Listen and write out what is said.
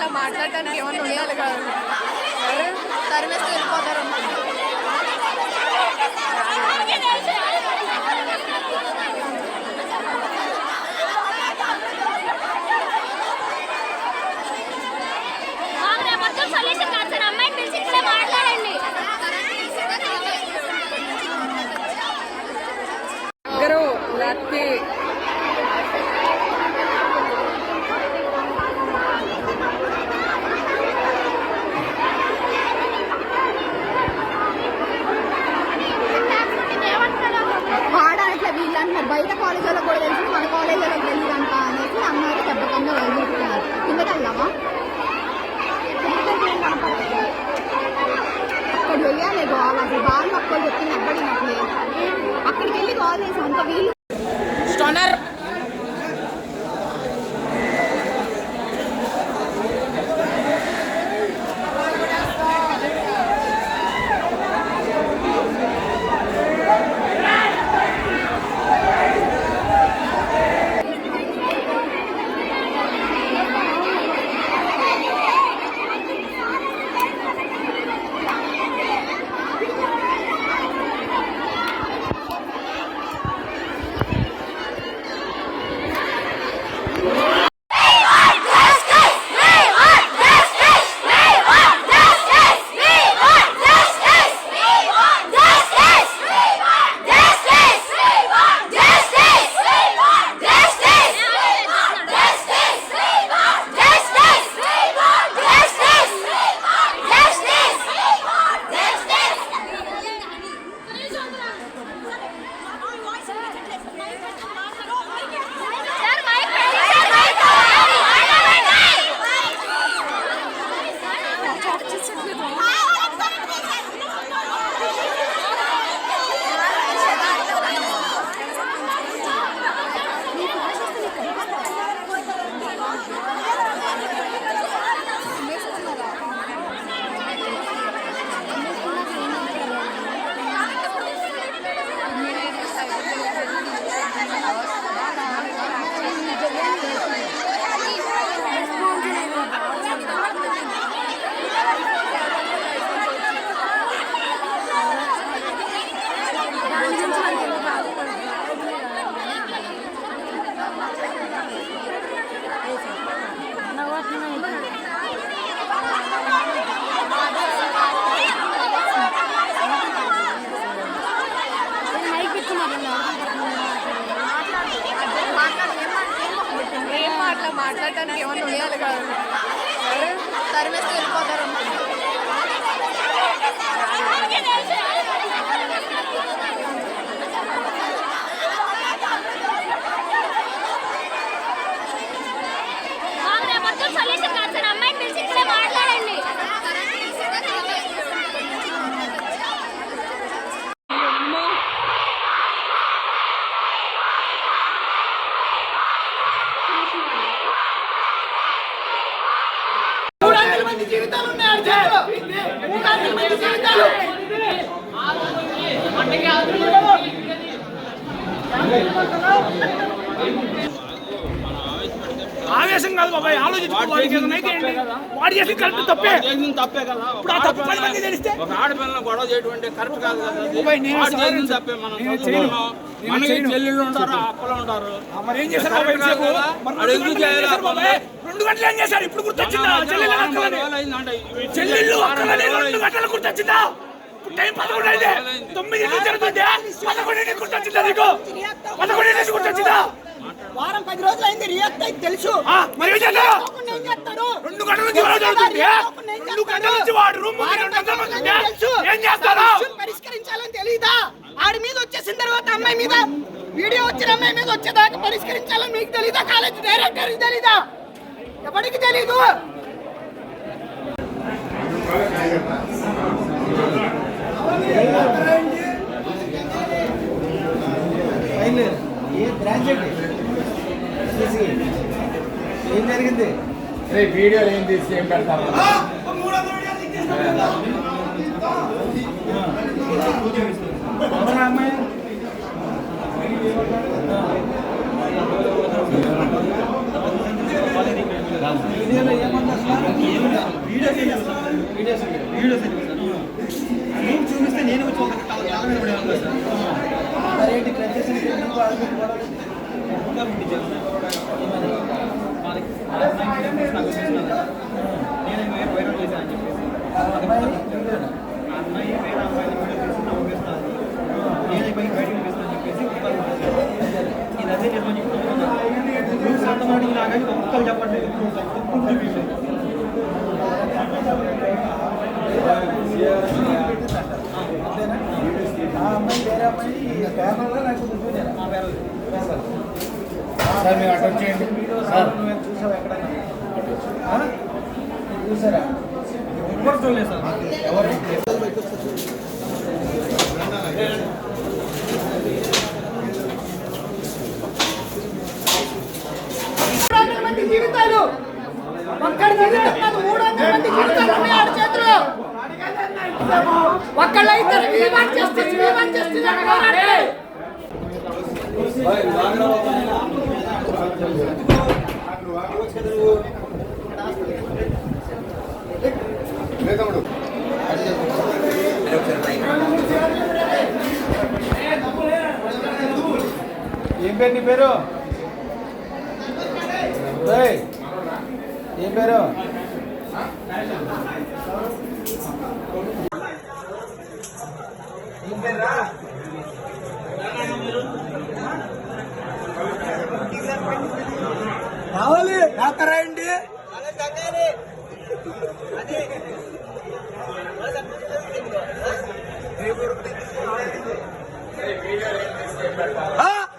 అట్లా మాట్లాడటానికి ఏమన్నా ఉండాలి కాదు, తరిమేస్తే వెళ్ళిపోతారు. బయట కాలేజీలకు కూడా తెలిసి మన కాలేజీలకు తెలియదంట అనేసి అన్నారు. చెప్పకుండా వదిలిస్తున్నారు. కిందకి వెళ్దామా? అక్కడ వెళ్ళాలి గోల్, అసలు బాగా అక్కడ చెప్పింది అబ్బడినట్లే. అక్కడికి వెళ్ళి కాల్ చేసాం అంత వీళ్ళు స్టోనర్ మాట్లాడటానికి ఏమన్నా ఉండాలి కాదు, తరిమేస్తే వెళ్ళిపోతారు. ఆవేశం కాదు బాబాయ్, ఆలోచించుకోవాలి. వాడు చేసి కరెక్ట్ తప్పే కదా. ఇప్పుడు ఆ తప్పు 10 మంది తెలిస్తే ఒక ఆడపిల్లని గొడవ చేయడం కరెక్ట్ కాదు కదా. తప్పే. మనకి చెల్లెళ్ళు ఉంటారు, అప్పలు ఉంటారు. మరి ఏం చేశారు బాబాయ్? 2 గంటలు ఏం చేశారు? ఇప్పుడు గుర్తొచ్చిందా? చెల్లెళ్ళు అక్కలని 2 గంటలు గుర్తొచ్చిందా? టైం 11 అయితే 9 జరుగుతుంటే 11 గుర్తొచ్చిందా నీకు? 11 గుర్తొచ్చిందా? వారం 10 రోజులు అయింది. రియాక్ట్ అయితే తెలుసు. మరి ఏం చేస్తారు? 2 గంటల నుంచి గొడవ జరుగుతుంది. 2 గంటల నుంచి వాడు రూమ్ ఏం చేస్తారు? పరిష్కరించాలని తెలీదా? ఆడి మీద వచ్చేసిన తర్వాత అమ్మాయి మీద వీడియో వచ్చిన అమ్మాయి మీద వచ్చేదాకా పరిష్కరించాలని మీకు తెలీదా? కాలేజ్ డైరెక్టర్ తెలీదా? ఎవరికి తెలీదు? ఏం జరిగింది? వీడియోలు ఏం తీసి ఏం పెడతారు? అమ్మాయి ఏమన్నా నేను చూపిస్తే నేను వచ్చి ఒక తల మీద పడేవాళ్ళు సార్. మరేంటి క్రచెస్ నేను వైరల్ చేశానని చెప్పేసి అమ్మాయి వేరే అమ్మాయిని వీడియో తీసి నవ్వుపిస్తున్నాను, నేను బయటకు పంపిస్తాను చెప్పేసి ఇది అదే నిజమని చెప్తున్నాను. రూల్స్ అర్థమాటికి లాగానే ఒక్కరు చెప్పట్లేదు, అమ్మాయి వేరే అమ్మాయి పేపర్లో నాకు సార్ మీరు అటు వచ్చేయండి సార్. నువ్వు చూసావు ఎక్కడైనా చూసారా? ఎవరు చూడలేదు సార్. ఎవరు మంది జీవితాలు ఒక్కడి జీవితం కాదు, 300 మంది జీవితాలు ఉన్నాయి ఆడి చేతిలో. ఒక్కళ్ళైతే ఏం పేరు నీ పేరు? ఏం పేరు? కావాలి రాత్రండి అది